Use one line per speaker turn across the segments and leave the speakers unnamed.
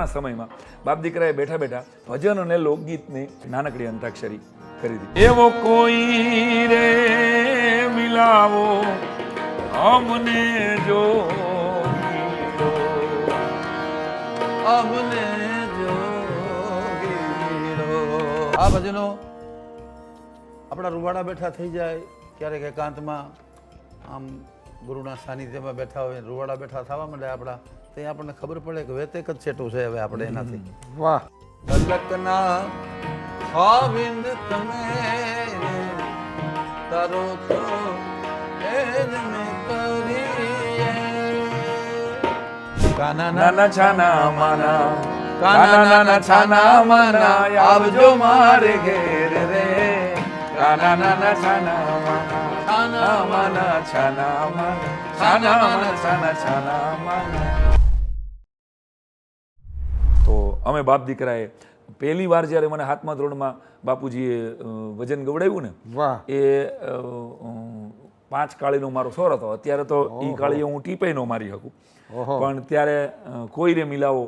પહેલાંના સમયમાં બાપ દીકરાએ બેઠા બેઠા ભજન અને લોકગીતની નાનકડી અંતાક્ષરી કરી દીધી. એવો કોઈ રે મિલાવો અમને જો
અમને જોગીરો. આ ભજનો આપણા રૂવાડા બેઠા થઈ જાય ક્યારેક એકાંતમાં આમ ગુરુના સાનિધ્યમાં બેઠા હોય રૂવાડા બેઠા થવા માંડે આપણા તે આપણને ખબર પડે કે વેતેક જ છેટું છે હવે આપણે એનાથી.
વાહ.
તલકના ખાવિંદ તમે તારો તો એ જ મેં કરીએ. કાના
નાના છાના માના કાના નાના છાના માના આવજો મારે ઘેર રે કાના નાના છાના માના છાના માના છાના માના છાના માના છાના છાના માના. તો અમે બાપ દીકરાએ પહેલી વાર જ્યારે મને હાથમાં ધોરણમાં બાપુજીએ વજન ગવડાવ્યું ને
વાહ.
એ 5 કાળીનો મારો સ્વર હતો. અત્યારે તો એ કાળીએ હું ટીપે ન મારી શકું, પણ ત્યારે કોઈ રે મિલાવો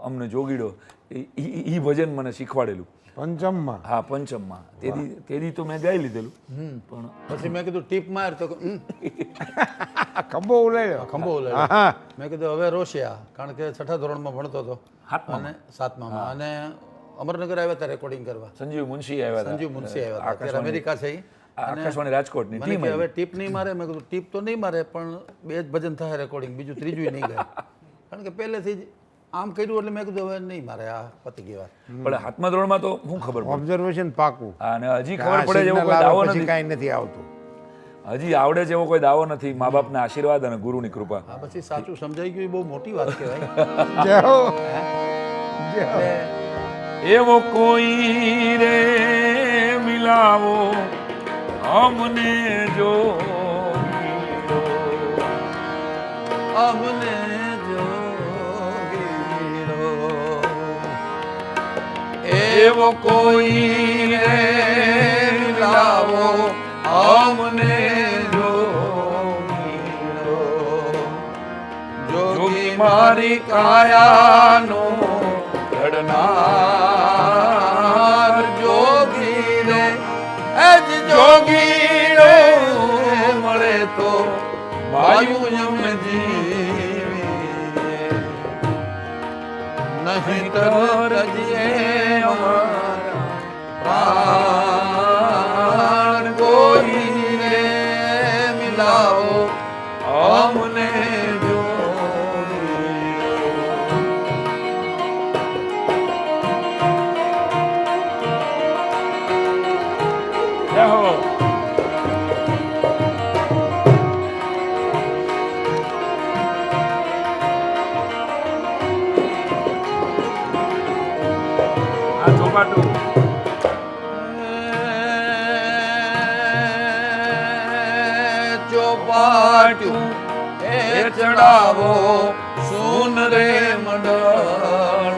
અમને જોગીડો એ ભજન મને શીખવાડેલું
પંચમમાં.
હા, પંચમમાં. તેથી તો મેં ગાઈ લીધેલું, પણ
પછી મેં કીધું ટીપ માર તો
ખંભો ઉલાયો.
ખંભો ઉલાડ્યો.
હા.
મેં કીધું હવે રોશિયા, કારણ કે 6થા ધોરણમાં ભણતો હતો
હાથમાં
અને 7મામાં, અને અમરનગર આવ્યા હતા રેકોર્ડિંગ કરવા.
સંજીવ મુનશી આવ્યા હતા.
સંજીવ મુનશી આવ્યા હતા, અત્યારે અમેરિકા છે ઈ.
આકાશવાણી રાજકોટની
મને
ટીમ
કે હવે ટીપ નહીં મારે. મેં કીધું ટીપ તો નહીં મારે, પણ 2 જ ભજન થાય રેકોર્ડિંગ, બીજું ત્રીજું નહીં ગાય. કારણ કે પહેલેથી જ આમ કર્યું એટલે મેં કીધું હવે નહીં મારે, આ પતી ગઈ વાત.
પણ હાથમાં ધોરણમાં તો શું ખબર પડે.
ઓબ્ઝર્વેશન પાકું.
અને હજી ખબર પડે જેવો કોઈ દાવો નથી,
કાંઈ નથી આવતું.
હજી આવડે જેવો કોઈ દાવો નથી. મા બાપના આશીર્વાદ અને ગુરુની કૃપા.
આ પછી સાચું સમજાઈ ગયું એ બહુ મોટી વાત કહેવાય.
જય હો.
એટલે
એવો કોઈ રે મિલાવો અમને જો
અમને જોગીરો.
એવો કોઈ રે મિલાવો અમને જો જોગી મારી કાયાનો ઘડનાર જોગી રે એજ જોગી રે મળે તો વાયુ જમ જીવીએ
નહીં તર
રજીએ અમારા પ્રાણ કોઈ રે મિલાવો અમને જો
ચોપાટું એ ચડાવો સુન રે મંડળમાં,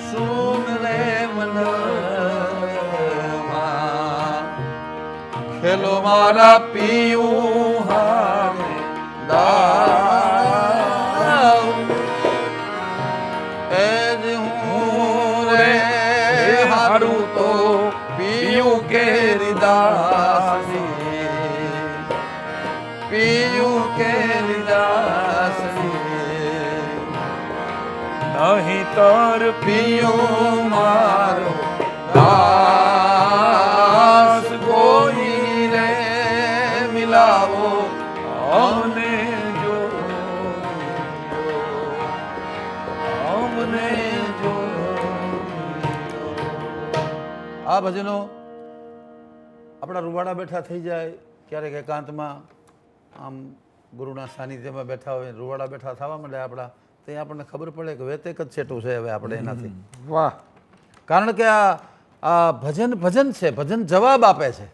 સુન રે મંડળમાં. ખેલો મારા પિયું હારે દાવ એ જ હું રે હારું તો પિયું કેરી દાસી, પિયું કેરી દાસી.
નહીં તર
પિયું મારો દાસ કોઈ રે મિલાવો
અમને જો અમને જો.
આ ભજનો આપણા રૂવાડા બેઠા થઈ જાય ક્યારેક એકાંતમાં આમ ગુરુના સાનિધ્યમાં બેઠા હોય રૂવાડા બેઠા થવા માંડે આપણા, તે આપણને ખબર પડે કે વેતેક જ છેટું છે હવે આપણે એનાથી.
વાહ.
કારણ કે આ ભજન છે, ભજન જવાબ આપે છે.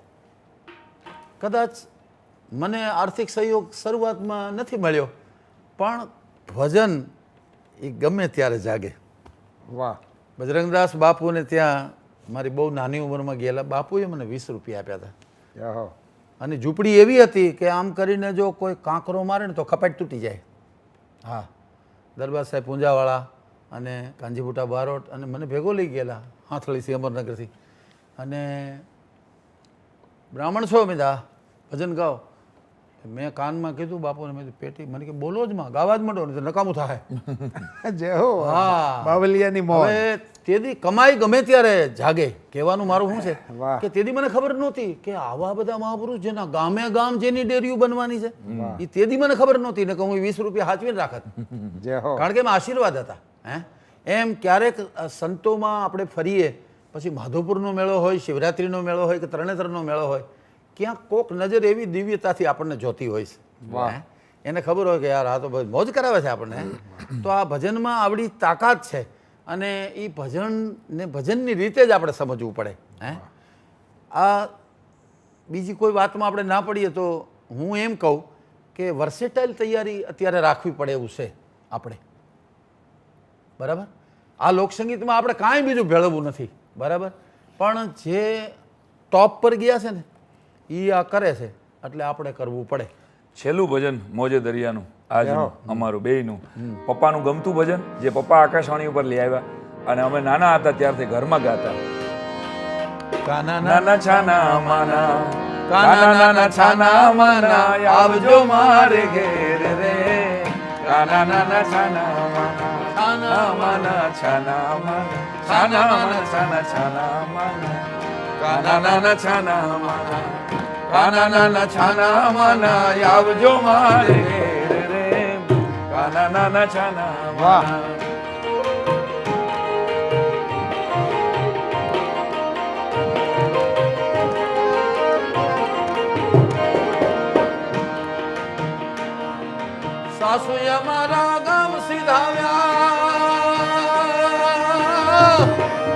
કદાચ મને આર્થિક સહયોગ શરૂઆતમાં નથી મળ્યો, પણ ભજન એ ગમે ત્યારે જાગે.
વાહ.
બજરંગદાસ બાપુને ત્યાં મારી બહુ નાની ઉંમરમાં ગયેલા, બાપુએ મને 20 રૂપિયા આપ્યા હતા.
જય હો.
અને ઝૂંપડી એવી હતી કે આમ કરીને જો કોઈ કાંકરો મારે ને તો ખપાટ તૂટી જાય. હા, દરબાર સાહેબ પૂંજાવાળા અને કાંજીભૂટા બારોટ અને મને ભેગો લઈ ગયેલા હાથળીથી અમરનગરથી અને બ્રાહ્મણ છો મેં દા ભજન ગાઓ મેં કાનમાં કીધું બાપુને મેં કીધું પેટી મને કે બોલો જ માં ગાવા જ માંડો ને તો નકામું થાય
જય હો
હા
બાવલિયાની મોજ.
હવે તેથી કમાઈ ગમે ત્યારે જાગે કહેવાનું મારું શું છે
વાહ.
કે તેથી મને ખબર નહોતી કે આવા બધા મહાપુરુષ જેના ગામે ગામ જેની ડેરીઓ બનવાની છે એ તેથી મને ખબર નહોતી ને કે હું 20 રૂપિયા હાચવીને રાખત
જય હો
કારણ કે એમાં આશીર્વાદ હતા હે એમ ક્યારેક સંતોમાં આપણે ફરીએ પછી માધવપુરનો મેળો હોય શિવરાત્રીનો મેળો હોય કે તરણેતરનો મેળો હોય ક્યાંક કોક નજર એવી દિવ્યતાથી આપણને જોતી હોય છે હે? એને ખબર હોય કે યાર આ તો બસ મોજ કરાવે છે આપણને તો આ ભજનમાં આવડી તાકાત છે અને એ ભજનને ભજનની રીતે જ આપણે સમજવું પડે હે આ બીજી કોઈ વાતમાં આપણે ના પડીએ તો હું એમ કહું કે વર્સેટાઇલ તૈયારી અત્યારે રાખવી પડે એવું છે આપણે બરાબર આ લોકસંગીતમાં આપણે કાંઈ બીજું ભેળવવું નથી બરાબર પણ જે ટોપ પર ગયા છે ને એ આ કરે છે એટલે આપણે કરવું પડે
છેલ્લું ભજન મોજે દરિયાનું આજનું અમારું બેયનું પપ્પાનું ગમતું ભજન જે પપ્પા આકાશવાણી ઉપર લઈ આવ્યા અને અમે નાના હતા ત્યારથી ઘરમાં ગાતા
કાના
નાના છાના માના કાના નાના છાના માના આવજો મારે ઘેર રે કાના નાના છાના માના છાના માના છાના માના છાના માના છાના છાના માના કાના નાના છાના માના કાના નાના છાના માના આવજો મારે ઘેર રે કાના નાના છાના માના
સાસુ અમારા ગામ સીધાવ્યા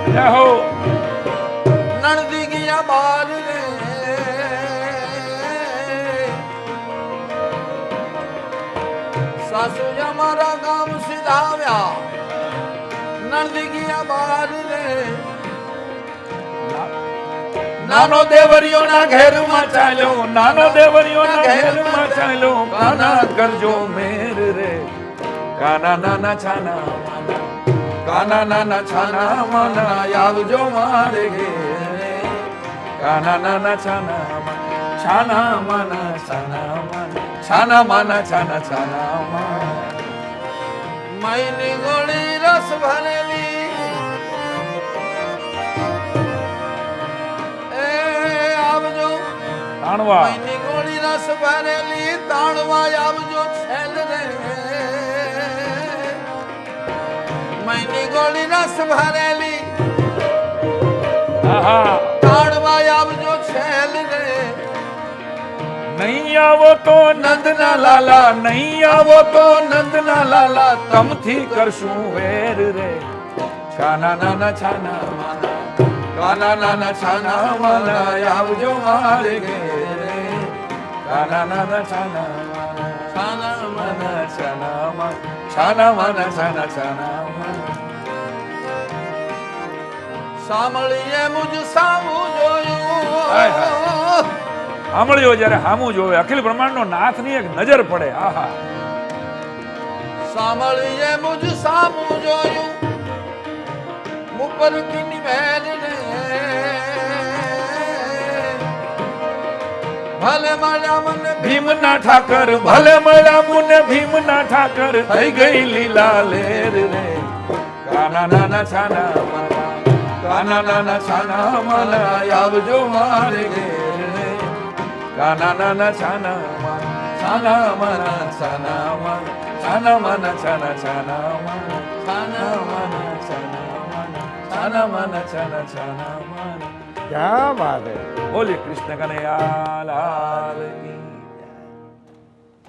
જય હો
નણદી ગયા બાર રે સાસુ અમારા ગામ સીધાવ્યા નણદી ગયા બાર રે
નાનો દેવરિયોના ઘેરમાં ચાલ્યો નાનો દેવરિયોના ઘેરમાં ચાલ્યો કાના કરજો મેર રે કાના નાના છાના માના કાના નાના છાના માના આવજો મારે ઘેરે કાના નાના છાના માના છાના માના છાના માના છાના માના છાના છાના માના
મૈની ગોળી રસ ભરેલી એ આવજો
તાણવા
મૈની ગોળી રસ ભરેલી તાણવા આવજો છેલ રે મૈની ગોળી રસ ભરેલી
આહા
તાણવા આવજો છેલ રે
નહીં આવો તો નંદના લાલા નહીં આવો તો નંદના લાલા તમથી કરશું વેર રે કાના નાના છાના માના કાના નાના છાના માના આવજો મારે ઘેરે કાના નાના છાના માના છાના માના છાના માના છાના માના છાના છાના માના
સાંભળીએ મુજ સામું
હાય,
જોયું
સાંભળ્યો જ્યારે હામું જોવે અખિલ બ્રહ્માંડનો નાથની એક નજર પડે આહા
સાંભળીએ મુજ સામું જોયું ઉપર કીની મહેલ રે ભલે મળ્યા મને
ભીમના ઠાકર ભલે મળ્યા મુને ભીમના ઠાકર થઈ ગઈ લીલા લેર રે કાના નાના છાના માના કાના નાના છાના માના આવજો મારે ઘેર રે કાના નાના છાના માના છાના માના છાના માના છાના માના છાના છાના માના છાના માના છાના માના છાના માના છાના છાના માના
ક્યાં વાત હે
બોલે કૃષ્ણ કનૈયા લાલ કી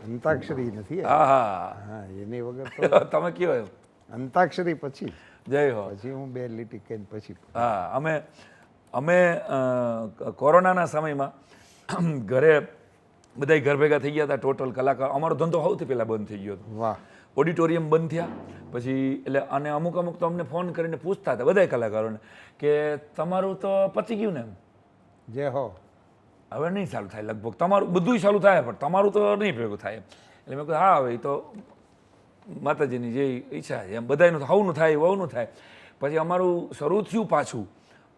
અંતાક્ષરી નથી હે?
આહા
હા એની વગર તો
તમે કયો એમ
અંતાક્ષરી પછી
જય હો
પછી હું બે લીટી કહીને પછી
હા અમે કોરોનાના સમયમાં ઘરે બધા ઘર ભેગા થઈ ગયા હતા ટોટલ કલાકાર અમારો ધંધો સૌથી પહેલાં બંધ થઈ ગયો હતો
વાહ
ઓડિટોરિયમ બંધ થયા પછી એટલે અને અમુક તો અમને ફોન કરીને પૂછતા હતા બધા કલાકારોને કે તમારું તો પતી ગયું ને એમ
જય હો
હવે નહીં ચાલુ થાય લગભગ તમારું બધું ચાલુ થાય પણ તમારું તો નહીં ભેગું થાય એટલે મેં કહ્યું હા હવે એ તો માતાજીની જે ઈચ્છા છે એમ બધાનું હવનું થાય વહુનું થાય. પછી અમારું શરૂ થયું પાછું,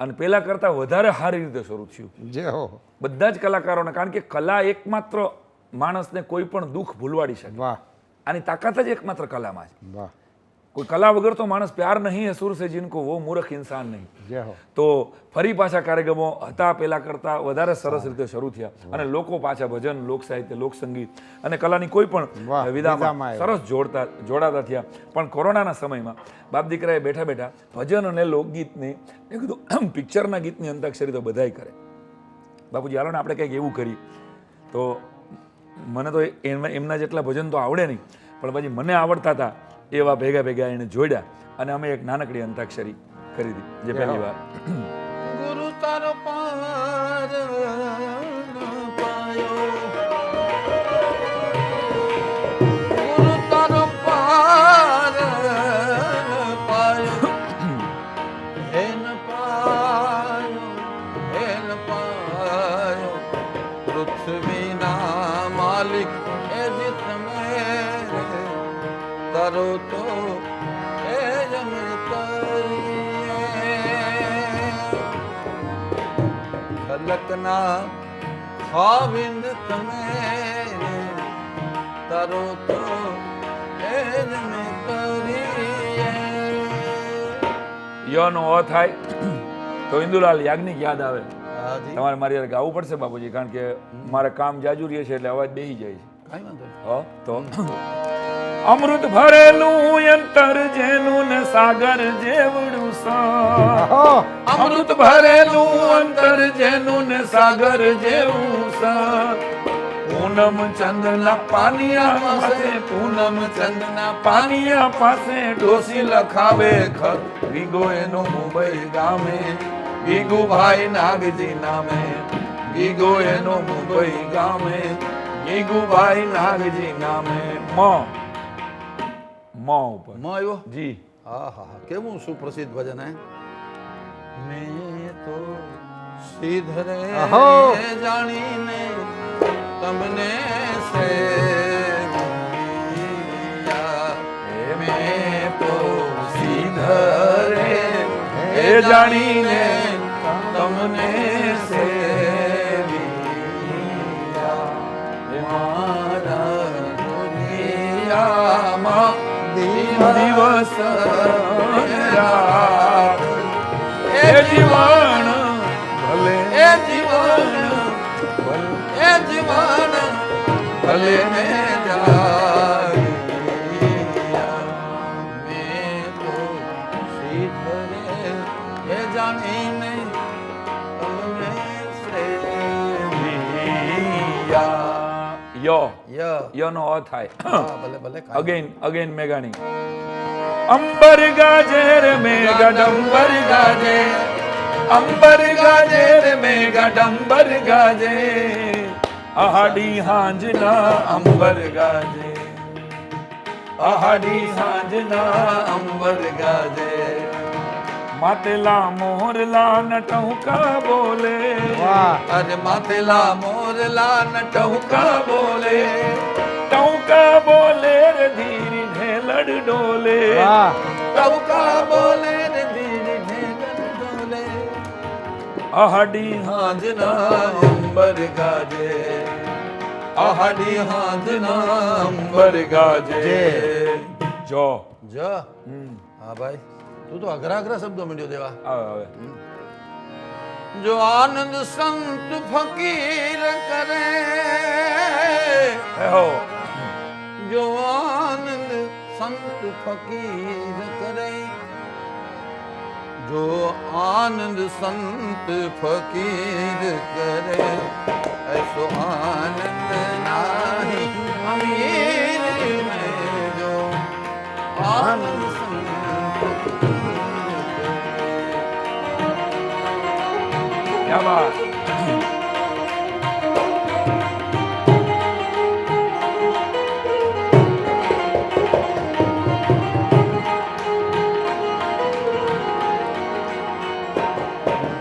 અને પહેલાં કરતાં વધારે સારી રીતે શરૂ થયું
જય હો.
બધા જ કલાકારોને. કારણ કે કલા એકમાત્ર માણસને કોઈ પણ દુઃખ ભૂલવાડી શકે.
વાહ
આની તાકાત જ એકમાત્ર કલામાં છે.
વાહ.
કોઈ કલા વગર તો માણસ પ્યાર નહીં હે સુર સે જિनको વો મૂર્ખ ઇન્સાન નહીં.
જય હો.
તો ફરી પાછા કાર્યક્રમો હતા પહેલા કરતાં વધારે સરસ રીતે શરૂ થયા, અને લોકો પાછા ભજન, લોક સાહિત્ય, લોકસંગીત અને કલાની કોઈ પણ
વાહ,
વિધામાં
વિધામાં
સરસ જોડાતા થયા. પણ કોરોનાના સમયમાં બાપ દીકરાએ બેઠા બેઠા ભજન અને લોકગીતને મેં કીધું પિક્ચરના ગીતની અંતાક્ષરી તો બધાય કરે, બાપુજી હાલો ને આપણે કંઈક એવું કરીએ. તો મને તો એમના જેટલા ભજન તો આવડે નહીં, પણ પછી મને આવડતા હતા એવા ભેગા ભેગા એને જોડ્યા, અને અમે એક નાનકડી અંતાક્ષરી કરી હતી જે પહેલી વાર.
ગુરુ તારો પાર પાયો, ગુરુ તારો પાર પાયો, હેન પાયો, હેન પાયો, પૃથ્વીના માલિક એ જ તમે, તારો તો એ જમ ખલકના ખાવિંદ તમે, તારો તો એ જમ
યનો અ થાય તો ઇન્દુલાલ યાજ્ઞિક યાદ આવે. તમારે મારી યાર ગાવું પડશે બાપુજી, કારણ કે મારે કામ જાજુ રહે છે એટલે અવાજ બેસી જાય છે.
કાંઈ વાંધો નહીં.
હો તો અમૃત ભરેલું અંતર જેનું ને સાગર જેવડું સા,
ઓહો.
અમૃત ભરેલું અંતર જેનું ને સાગર જેવું સા, પૂનમ ચંદના પાનિયા પાસે, પૂનમ ચંદના પાનિયા પાસે ડોસી લખાવે ખત વિગો એનો મુંબઈ ગામે, ગીગુભાઈ નાગજી નામે, ગીગો એનો મુંબઈ ગામે, ગીગુભાઈ નાગજી નામે. મ ઉપર
માં આવ્યો.
જી.
હા હા હા, કેવું સુપ્રસિદ્ધ ભજન હે. મેં તો સીધરે
આહો.
જાણીને તમને સેવ્યા, મેં તો
સીધરે એ જાણીને તમને સેવ્યા,
મારા દુનિયામાં
દિવસ રાત એ જીવન ભલે
એ જીવન એ જીવન ભલે ને જાય, મેં તો સીધરે એ જાણીને તમને સેવ્યા.
યો નો અ થાય.
હા, ભલે ભલે
અગેન મેઘાણી. અંબર ગાજે રે મેઘા ડંબર ગાજે, અંબર ગાજે રે મેઘા ડંબર ગાજે, આહાડી હાંજના અંબર ગાજે, આહાડી હાંજના અંબર ગાજે, માતેલા મોરલા નટુકા બોલે,
વાહ.
અરે માથેલા મોરલા
ટહુકા બોલે, ટહુકા બોલે રે ધીરી ને લડ ડોલે,
વાહ.
ટહુકા બોલે રે ધીરી ને ડોલે,
આહાડી
હાંજના અંબર ગાજે, આહાડી હાંજના અંબર ગાજે.
જો
જ હા ભાઈ, તું તો અઘરા અઘરા શબ્દો માંડ્યો દેવા.
આવે
જો આનંદ સંત ફકીર કરે,
હો
જો આનંદ સંત ફકીર કરે, જો આનંદ સંત ફકીર કરે, ऐसो आनंद नाही अमीर में, जो आनंद संत
ક્યા બાત.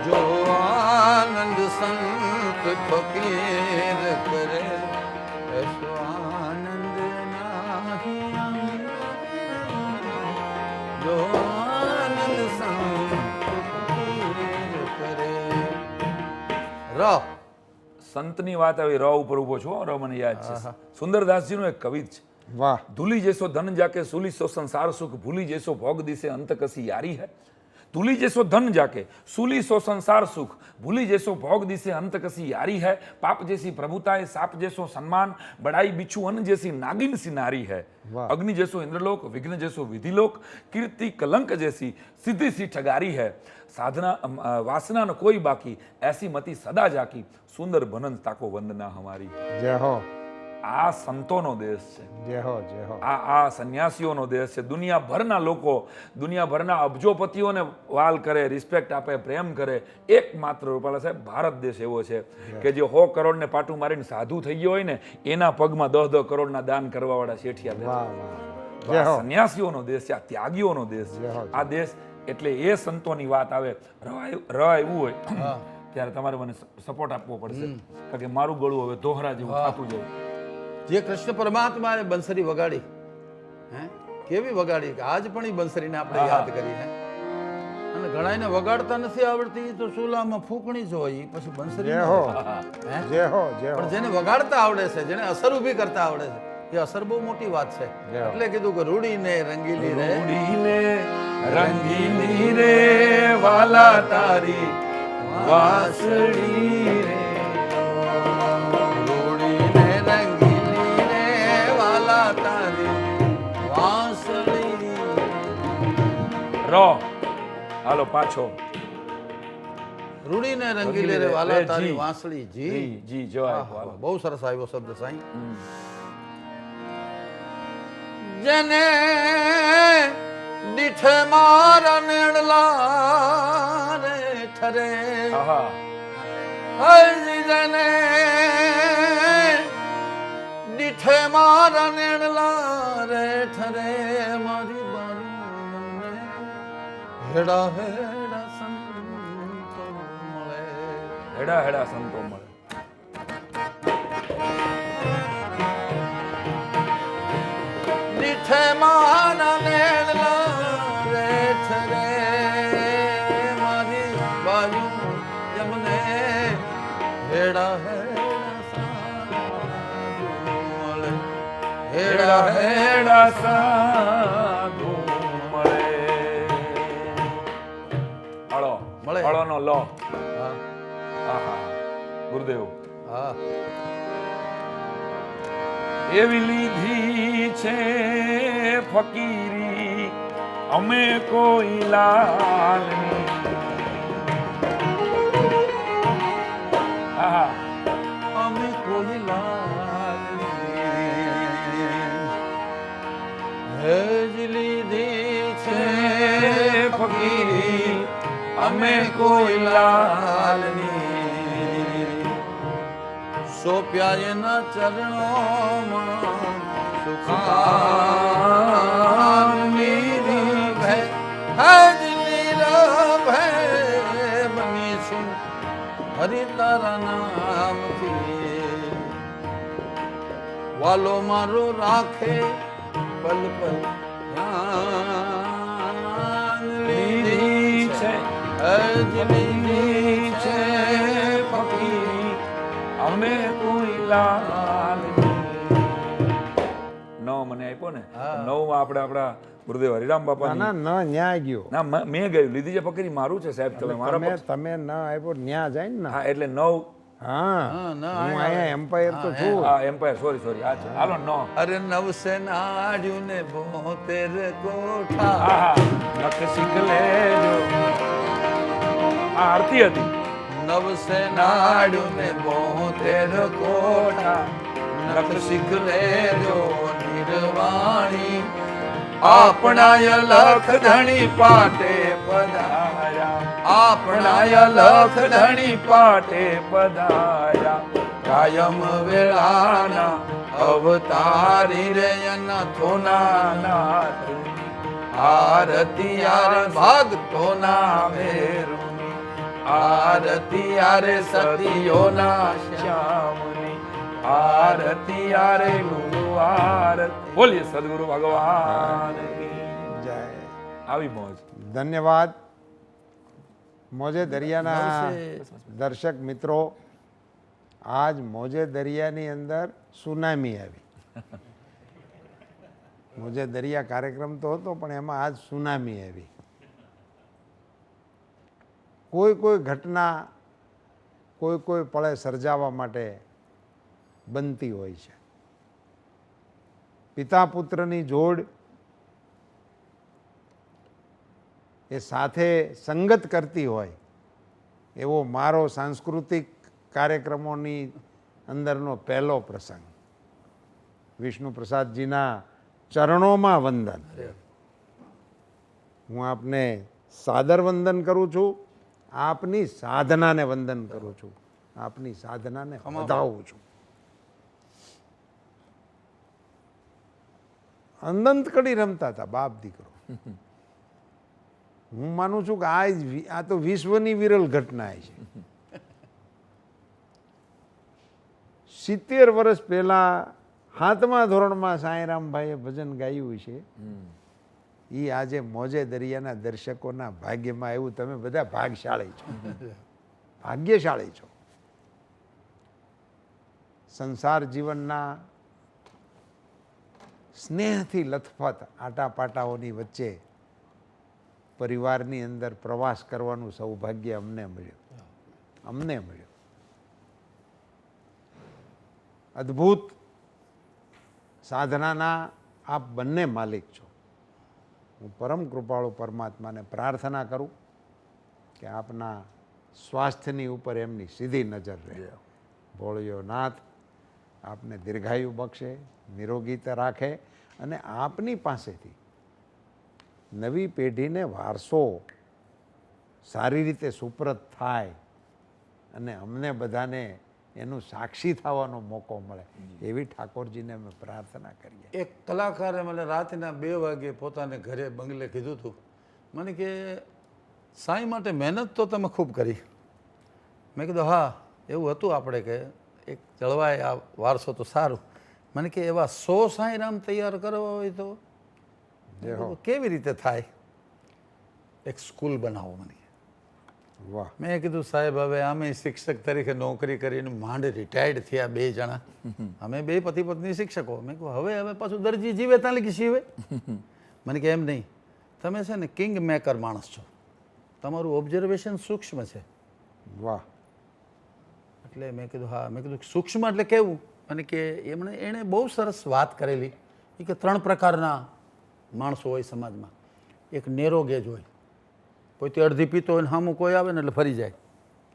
जो आनंद संत फकीर करे, ऐसो आनंद नाही ર
સંતની વાત આવી, ર ઉપર ઊભો છું, ર મને યાદ છે. સુંદરદાસજીનું એક કવિત છે.
વાહ
ધૂલી જैसो ધન જાકે સૂલી સો સંસાર સુખ, ભૂલી જैसो ભોગ દિશે અંત કસી યારી है. ધૂલી जैसो धन जाके सूली सो संसार सुख, भूली जैसो भोग दिसे अंत कसी यारी है. पाप जैसी प्रभुताए साप जैसो सम्मान, बड़ाई बिच्छू अन्न जैसी नागिन सी नारी है.
वाह.
अग्नि जैसो इंद्रलोक, विघ्न जैसो विधिलोक, कीर्ति कलंक जैसी सीधी सी ठगारी है. साधना वासना न कोई बाकी, ऐसी मति सदा जाकी, सुंदर बनंत ताको वंदना हमारी.
જય હો
આ સંતોનો દેશ છે,
જય હો જય હો
આ સંન્યાસીઓનો દેશ છે. દુનિયાભરના લોકો, દુનિયાભરના અબજોપતિઓને વાલ કરે, રિસ્પેક્ટ આપે, પ્રેમ કરે. એકમાત્ર રૂપાલા સાહેબ ભારત દેશ એવો છે કે જે 100 કરોડને પાટું મારીને સાધુ થઈ ગયો હોય ને એના પગમાં 10 કરોડના દાન કરવા વાળા શેઠિયા દેશ.
વાહ વાહ
તો
જય
આ
હો
સંન્યાસીઓનો દેશ છે, આ ત્યાગીઓનો દેશ છે.
જય હો,
આ દેશ એટલે એ સંતોની વાત આવે, ર આવ્યું હોય ત્યારે તમારે મને સપોર્ટ આપવો પડશે, કારણ કે મારું ગળું હવે દોહરા જેવું થતું જવું.
જે કૃષ્ણ પરમાત્માએ બંસરી વગાડી, હે કેવી વગાડી કે આજ પણ એ બંસરીને આપણે યાદ કરી. હે અને ઘણાને વગાડતા નથી આવડતી તો ચૂલામાં ફૂંકણી જ હોય, ઈ પછી બંસરી
જય
ન
હો
હોય. હે
જય હો જય હો
પણ જેને વગાડતા આવડે છે, જેને અસર ઊભી કરતા આવડે છે, એ અસર બહુ મોટી વાત છે.
જય હો.
એટલે કીધું કે રૂડીને રંગીલી રે,
રૂડીને રંગીલી રે વાલા તારી વાસળી રે.
રૂડીને રંગીલી રે વાલા તારી વાંસળી.
રો હાલો પાછો.
રૂડીને રંગીલી રે વાલા તારી
જી.
વાંસળી. જી
જી જી જવાય.
આહા, બહુ સરસ આવ્યો શબ્દ સાંઈ. જેને દીઠે મારા નેડલા રે ઠરે,
આહા
હજી જેને દીઠે મારા નેડલા રે ઠરે, મારી બાળુને હેડા હેડા સંતો મળે.
હેડા હેડા સંતો મળે.
દીઠે મારા નેડલા રે ઠરે, મારી બાજુ જમને હેડા હેડા સાધુ મળે.
હેડા હેડા સાધુ મળે. હળો
મળે.
હળોનો લો.
હા
આહા ગુરુદેવ
હા
એવી લીધી છે ફકીરી અમે કોઈ લાલની. આહા
અમે કોઈ હેજ લીધી છે ફકીરી, અમે કોઈ લાલની. સોંપ્યા એના ચરણોમાં સુખાન મેરી ભય, હેજ નીરભય બનીશું હરિ તારા નામથી. વાલો મારો રાખે પલ પલ ધ્યાન, લીધી છે હજ લીધી છે ફકીરી,
અમે કોઈ લાલની. નવ મને આપ્યો ને,
હા.
9 માં આપણે આપણા ગુરુદેવ હરિરામ
ના
બાપા
ના ન ન્યા ગયો
ના મેં ગયું લીધી છે ફકીરી મારું છે સાહેબ. તમે મારા
તમે
પક્ષ-
તમે ન આવ્યો ન્યા જાય ને
હા એટલે 9.
હા
હા, ના,
હું
અહીંયા
અહીંયા એમ્પાયર તો
હા,
છું
હા એમ્પાયર સોરી હા છે. હાલો 9.
અરે નવસે નાડ્યું ને 72 કોઠા,
આહા નખ શીખ લેજો. આ આરતી હતી.
નવસે નાડ્યું ને 72 કોઠા, નખ શીખ લેજો નિર્વાણી. આપણાય લખ ધણી પાટે પધાર્યા, આપણાય લખ ધણી
પાટે પધાર્યા.
કાયમ વેળાના અવતારી રે અનાથોના
નાથ
આરતી યાર ભક્તોના ભેરુની, આરતી યારે સતીયોના
શ્યામની આરતી યારે ગુરુ આરતી. બોલીએ સદગુરુ ભગવાન કી
જય
આવી મોજ.
ધન્યવાદ મોજે દરિયાના
નવસે
દર્શક મિત્રો આજ મોજે દરિયાની અંદર સુનામી આવી. મોજે દરિયા કાર્યક્રમ તો હતો પણ એમાં આજ સુનામી આવી. કોઈ ઘટના કોઈ પળે સર્જાવા માટે બનતી હોય છે. પિતા પુત્રની જોડ એ સાથે સંગત કરતી હોય એવો મારો સાંસ્કૃતિક કાર્યક્રમોની અંદરનો પહેલો પ્રસંગ. વિષ્ણુ પ્રસાદજીના ચરણોમાં વંદન. હું આપને સાદર વંદન કરું છું, આપની સાધનાને વંદન કરું છું, આપની સાધનાને વધાવું છું. અનંત કડી રમતા હતા બાપ દીકરો. હું માનું છું કે આ તો વિશ્વની વિરલ ઘટના છે. 70 વર્ષ પહેલા 7મા ધોરણમાં સાંઈરામભાઈએ ભજન ગાયું છે. એ આજે મોજે દરિયાના દર્શકોના ભાગ્યમાં એવું. તમે બધા ભાગ્યશાળી છો, ભાગ્યશાળી છો. સંસાર જીવનના સ્નેહથી લથપથ આટાપાટાઓની વચ્ચે પરિવારની અંદર પ્રવાસ કરવાનું સૌભાગ્ય અમને મળ્યું. અદ્ભુત સાધનાના આપ બંને માલિક છો. હું પરમ કૃપાળુ પરમાત્માને પ્રાર્થના કરું કે આપના સ્વાસ્થ્યની ઉપર એમની સીધી નજર રહે. ભોળિયો નાથ આપને દીર્ઘાયુ બક્ષે, નિરોગીતા રાખે અને આપની પાસેથી નવી પેઢીને વારસો સારી રીતે સુપ્રત થાય અને અમને બધાને એનું સાક્ષી થવાનો મોકો મળે એવી ઠાકોરજીને અમે પ્રાર્થના કરીએ.
એક કલાકારે મને રાતના 2 વાગે પોતાને ઘરે બંગલે કીધું હતું, મને કે સાંઈ માટે મહેનત તો તમે ખૂબ કરી. મેં કીધું હા એવું હતું આપણે કે એક જળવાય આ વારસો તો સારું. મને કે એવા 100 સાંઈરામ તૈયાર કરવા હોય તો કેવી રીતે થાય? એક સ્કૂલ બનાવો. મને
વાહ.
મેં કીધું સાહેબ હવે અમે શિક્ષક તરીકે નોકરી કરીને માંડ રિટાયર્ડ થયા 2 જણા, અમે 2 પતિ પત્ની શિક્ષકો. મેં કહ્યું હવે પાછું દરજી જીવે ત્યાં લગી સીવે. મને કે એમ નહીં, તમે છે ને કિંગ મેકર માણસ છો, તમારું ઓબ્ઝર્વેશન સૂક્ષ્મ છે.
વાહ.
એટલે મેં કીધું હા. મેં કીધું સૂક્ષ્મ એટલે કેવું? અને કે એણે બહુ સરસ વાત કરેલી કે 3 પ્રકારના માણસો હોય સમાજમાં. એક નેરો ગેજ હોય, પોતે અડધી પીતો હોય ને સામું કોઈ આવે ને એટલે ફરી જાય,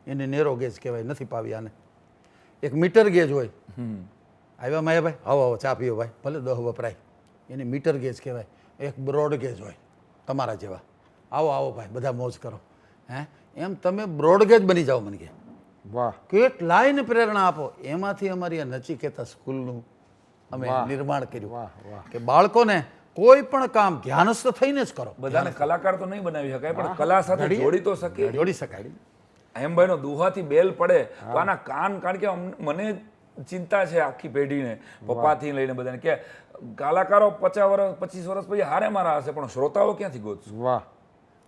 એને નેરો ગેજ કહેવાય, નથી પાવી આને. એક મીટર ગેજ હોય, આવ્યા માયા ભાઈ આવો ચા પીઓ ભાઈ, ભલે 10 વપરાય, એને મીટર ગેજ કહેવાય. એક બ્રોડ ગેજ હોય, તમારા જેવા, આવો ભાઈ બધા મોજ કરો. એમ તમે બ્રોડ ગેજ બની જાઓ. મને કે
વાહ.
કેટલાયને પ્રેરણા આપો. એમાંથી અમારી આ નચિકેતા સ્કૂલનું અમે નિર્માણ કર્યું.
વાહ વાહ.
કે બાળકોને કોઈ પણ કામ ધ્યાનસ્થ થઈને જ કરો.
બધાને કલાકાર તો નહીં બનાવી શકાય પણ કલા સાથે જોડી તો શકે.
જોડી શકાય.
હેમભાઈનો દુહાથી બેલ પડે તો આના કાન, કારણ કે મને ચિંતા છે આખી પેઢીને, પપ્પાથી લઈને બધાને, કે કલાકારો 50 વર્ષ 25 વર્ષ પછી હારે મારા હશે પણ શ્રોતાઓ ક્યાંથી ગોતશું?
વાહ.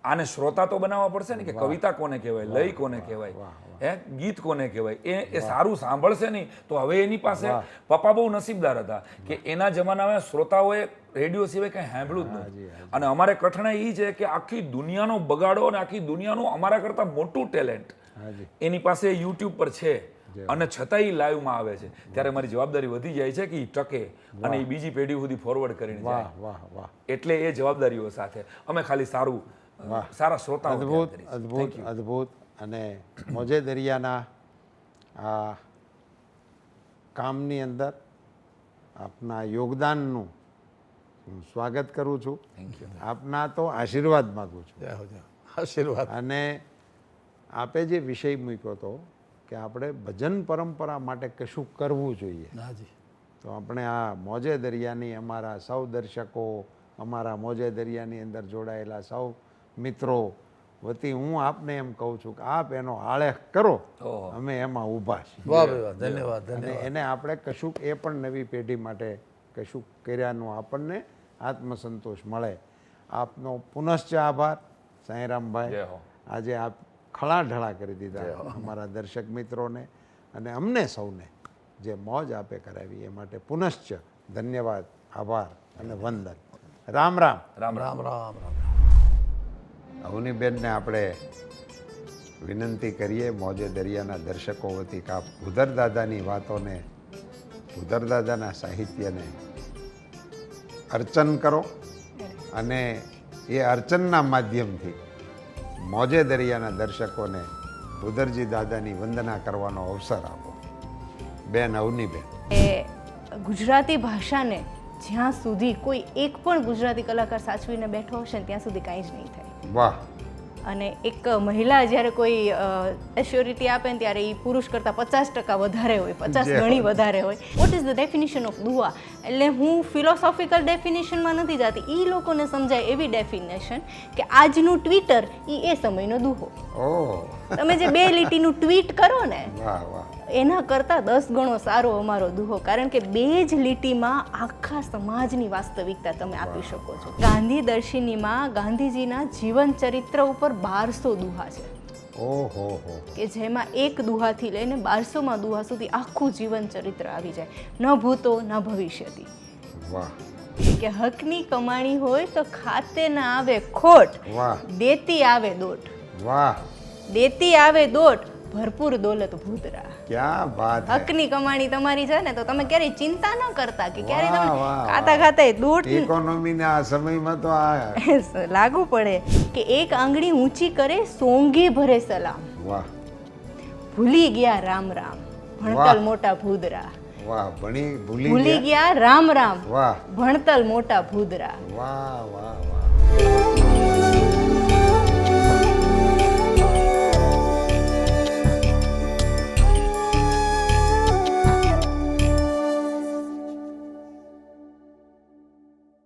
આને શ્રોતા તો બનાવવા પડશે ને, કે કવિતા કોને કહેવાય, લય કોને કહેવાય, ગીત કોને કહેવાય, એ સારું સાંભળશે નહીં તો હવે એની પાસે. પપ્પા બહુ નસીબદાર હતા કે એના જમાનામાં શ્રોતાઓએ રેડિયો સિવાય કંઈ સાંભળ્યું જ નથી. અને અમારે કઠણાઈ એ છે કે આખી દુનિયાનો બગાડો અને આખી દુનિયાનું અમારા કરતાં મોટું ટેલેન્ટ એની પાસે યુટ્યુબ પર છે અને છતાંય લાઈવમાં આવે છે. ત્યારે મારી જવાબદારી વધી જાય છે કે એ ટકે અને એ બીજી પેઢી સુધી ફોરવર્ડ કરીને જાય. એટલે એ જવાબદારીઓ સાથે અમે ખાલી સારા શ્રોતાઓ.
અદ્ભુત. અને મોજે દરિયાના આ કામની અંદર આપના યોગદાનનું હું સ્વાગત કરું છું. આપના તો આશીર્વાદ માગું છું.
આશીર્વાદ.
અને આપે જે વિષય મૂક્યો હતો કે આપણે ભજન પરંપરા માટે કશું કરવું જોઈએ, તો આપણે આ મોજે દરિયાની અમારા સૌ દર્શકો, અમારા મોજે દરિયાની અંદર જોડાયેલા સૌ મિત્રો વતી હું આપને એમ કહું છું કે આપ એનો આલેખ કરો, અમે એમાં ઊભા છીએ.
ધન્યવાદ.
અને એને આપણે કશુંક એ પણ નવી પેઢી માટે કશુંક કર્યાનું આપણને આત્મસંતોષ મળે. આપનો પુનશ્ચ આભાર સાંઈરામભાઈ. આજે આપ ખળાઢળા કરી દીધા અમારા દર્શક મિત્રોને અને અમને સૌને જે મોજ આપે કરાવી એ માટે પુનશ્ચ ધન્યવાદ, આભાર અને વંદન. રામ રામ.
રામ
રામ રામ રામ.
અવનીબેનને આપણે વિનંતી કરીએ મોજે દરિયાના દર્શકો વતી કે આપ ભૂદર દાદાની વાતોને, ભૂદર દાદાના સાહિત્યને અર્ચન કરો અને એ અર્ચનના માધ્યમથી મોજે દરિયાના દર્શકોને ભૂદરજી દાદાની વંદના કરવાનો અવસર આપો. બેન અવનીબેન.
એ ગુજરાતી ભાષાને જ્યાં સુધી કોઈ એક પણ ગુજરાતી કલાકાર સાચવીને બેઠો હશે ને ત્યાં સુધી કાંઈ જ નહીં થાય.
વાહ.
અને એક મહિલા જ્યારે કોઈ એશ્યોરિટી આપે ને ત્યારે એ પુરુષ કરતાં 50% વધારે હોય, 50 ગણી વધારે હોય. What is the definition of દુઆ? એટલે હું ફિલોસોફિકલ ડેફિનેશનમાં નથી જતી, એ લોકોને સમજાય એવી ડેફિનેશન કે આજનું ટ્વિટર એ સમયનો દુહો.
ઓહ,
તમે જે 2 લીટીનું ટ્વીટ કરો ને
વાહ વાહ.
એના કરતાં 10 ગણો સારો અમારો દુહો, કારણ કે 2 જ લીટીમાં આખા સમાજની વાસ્તવિકતા તમે આપી શકો છો. ગાંધી દર્શિનીમાં ગાંધીજીના જીવન ચરિત્ર ઉપર 1200 દુહા છે.
ઓહો હો.
કે જેમાં એક દુહાથી લઈને 1200માં દુહા સુધી આખું જીવન ચરિત્ર આવી જાય. ન ભૂતો ન ભવિષ્યતી.
વાહ
કે હકની કમાણી હોય તો ખાતે ના આવે ખોટ,
વાહ
દેતી આવે દોટ.
વાહ.
દેતી આવે દોટ, ભરપૂર દોલત ભૂતરા.
ક્યાં વાત હે.
હકની કમાણી તમારી છે ને તો તમે ક્યારેય ચિંતા ન કરતા કે ક્યારે
વાહ,
તમે
વાહ,
ખાતા ખાતા દોટ
ઇકોનોમીના આ સમયમાં તો આ
લાગુ પડે કે એક આંગળી ઊંચી કરે સોંગી ભરે સલામ.
વાહ
ભૂલી ગયા રામ રામ, ભણતલ મોટા ભૂદરા.
વાહ. ભૂલી
ભૂલી ગયા રામ રામ,
વાહ
ભણતલ મોટા ભૂદરા.
વાહ વાહ વાહ.